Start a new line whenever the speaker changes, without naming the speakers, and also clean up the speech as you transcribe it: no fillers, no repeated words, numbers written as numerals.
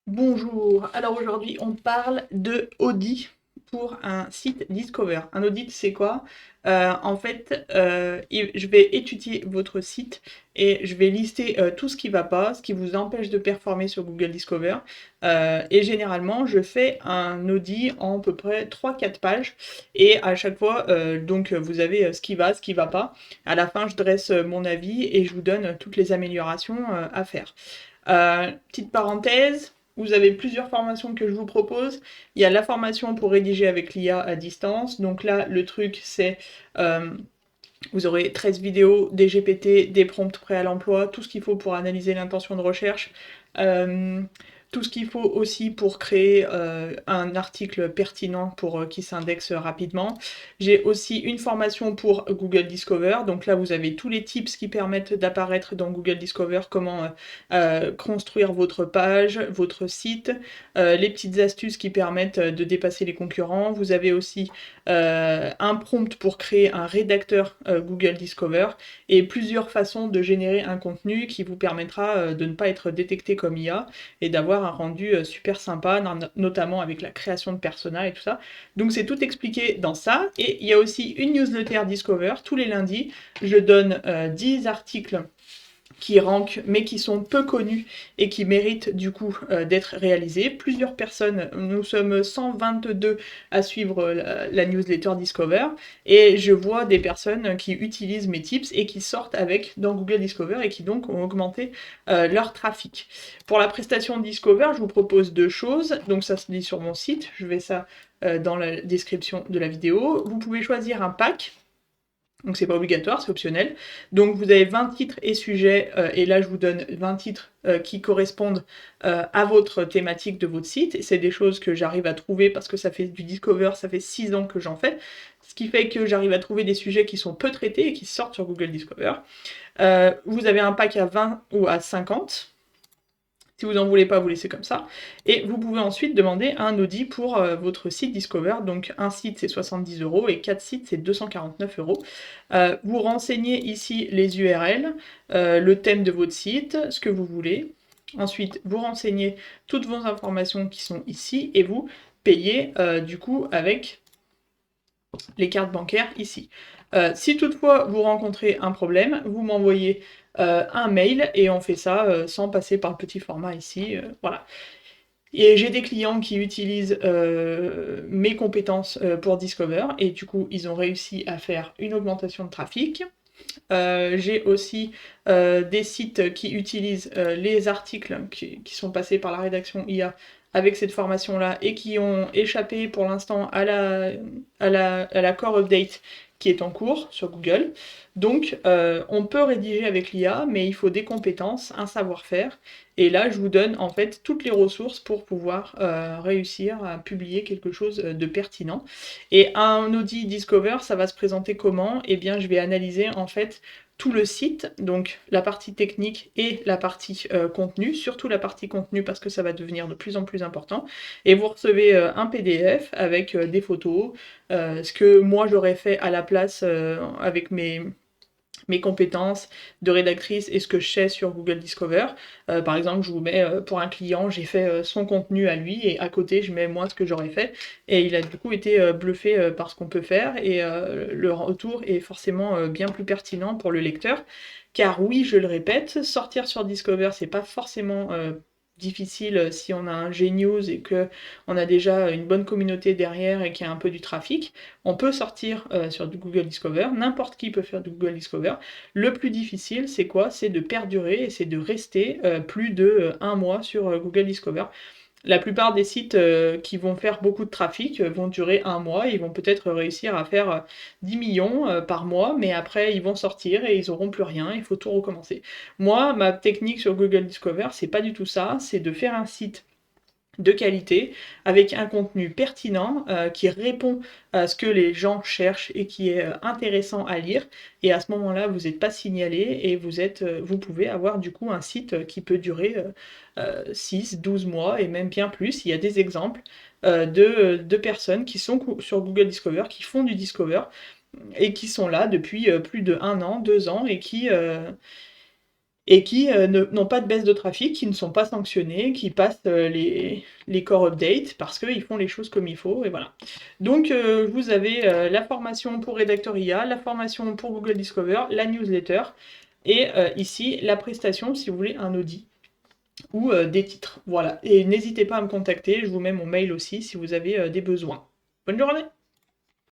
Bonjour, alors aujourd'hui on parle de audit pour un site Discover. Un audit c'est quoi? Je vais étudier votre site et je vais lister tout ce qui va pas, ce qui vous empêche de performer sur Google Discover. Et généralement je fais un audit en à peu près 3-4 pages et à chaque fois donc vous avez ce qui va, ce qui va pas. À la fin je dresse mon avis et je vous donne toutes les améliorations à faire. Petite parenthèse, vous avez plusieurs formations que je vous propose. Il y a la formation pour rédiger avec l'IA à distance. Donc là, le truc, c'est vous aurez 13 vidéos, des GPT, des prompts prêts à l'emploi, tout ce qu'il faut pour analyser l'intention de recherche. Euh, tout ce qu'il faut aussi pour créer un article pertinent pour qui s'indexe rapidement. J'ai aussi une formation pour Google Discover. Donc là, vous avez tous les tips qui permettent d'apparaître dans Google Discover, comment construire votre page, votre site, les petites astuces qui permettent de dépasser les concurrents. Vous avez aussi un prompt pour créer un rédacteur Google Discover et plusieurs façons de générer un contenu qui vous permettra de ne pas être détecté comme IA et d'avoir un rendu super sympa, notamment avec la création de personas et tout ça. Donc c'est tout expliqué dans ça. Et il y a aussi une newsletter Discover tous les lundis. Je donne 10 articles qui rankent mais qui sont peu connus et qui méritent du coup d'être réalisés. Plusieurs personnes, nous sommes 122 à suivre la newsletter Discover et je vois des personnes qui utilisent mes tips et qui sortent avec dans Google Discover et qui donc ont augmenté leur trafic. Pour la prestation Discover, je vous propose deux choses. Donc ça se dit sur mon site, je vais ça dans la description de la vidéo. Vous pouvez choisir un pack. Donc c'est pas obligatoire, c'est optionnel. Donc vous avez 20 titres et sujets, et là je vous donne 20 titres qui correspondent à votre thématique de votre site. Et c'est des choses que j'arrive à trouver parce que ça fait du Discover, ça fait 6 ans que j'en fais. Ce qui fait que j'arrive à trouver des sujets qui sont peu traités et qui sortent sur Google Discover. Vous avez un pack à 20 ou à 50. Si vous n'en voulez pas, vous laissez comme ça. Et vous pouvez ensuite demander un audit pour votre site Discover. Donc un site c'est 70 € et 4 sites c'est 249 €. Vous renseignez ici les URL, le thème de votre site, ce que vous voulez. Ensuite, vous renseignez toutes vos informations qui sont ici et vous payez du coup avec les cartes bancaires ici. Si toutefois vous rencontrez un problème, vous m'envoyez un mail et on fait ça sans passer par le petit format ici. Voilà. Et j'ai des clients qui utilisent mes compétences pour Discover et du coup ils ont réussi à faire une augmentation de trafic. J'ai aussi des sites qui utilisent les articles qui sont passés par la rédaction IA avec cette formation-là et qui ont échappé pour l'instant à la Core Update qui est en cours sur Google. Donc on peut rédiger avec l'IA, mais il faut des compétences, un savoir-faire. Et là, je vous donne en fait toutes les ressources pour pouvoir réussir à publier quelque chose de pertinent. Et un audit Discover, ça va se présenter comment? Eh bien, je vais analyser en fait tout le site, donc la partie technique et la partie contenu, surtout la partie contenu parce que ça va devenir de plus en plus important. Et vous recevez un PDF avec des photos, ce que moi j'aurais fait à la place avec mes compétences de rédactrice et ce que je sais sur Google Discover. Par exemple, je vous mets pour un client, j'ai fait son contenu à lui et à côté, je mets moi ce que j'aurais fait. Et il a du coup été bluffé par ce qu'on peut faire et le retour est forcément bien plus pertinent pour le lecteur. Car oui, je le répète, sortir sur Discover, c'est pas forcément difficile si on a un Gnews et que on a déjà une bonne communauté derrière et qu'il y a un peu du trafic. On peut sortir sur du Google Discover, n'importe qui peut faire du Google Discover. Le plus difficile, c'est quoi? C'est de perdurer et c'est de rester plus de un mois sur Google Discover. La plupart des sites qui vont faire beaucoup de trafic vont durer un mois, ils vont peut-être réussir à faire 10 millions par mois, mais après ils vont sortir et ils auront plus rien, il faut tout recommencer. Moi, ma technique sur Google Discover, c'est pas du tout ça, c'est de faire un site de qualité, avec un contenu pertinent qui répond à ce que les gens cherchent et qui est intéressant à lire. Et à ce moment-là, vous n'êtes pas signalé et vous pouvez avoir du coup un site qui peut durer 6, 12 mois et même bien plus. Il y a des exemples de personnes qui sont sur Google Discover, qui font du Discover et qui sont là depuis plus de 1 an, 2 ans et et qui n'ont pas de baisse de trafic, qui ne sont pas sanctionnés, qui passent les core updates parce qu'ils font les choses comme il faut, et voilà. Donc vous avez la formation pour Redactor IA, la formation pour Google Discover, la newsletter, et ici la prestation si vous voulez un audit ou des titres. Voilà, et n'hésitez pas à me contacter, je vous mets mon mail aussi si vous avez des besoins. Bonne journée!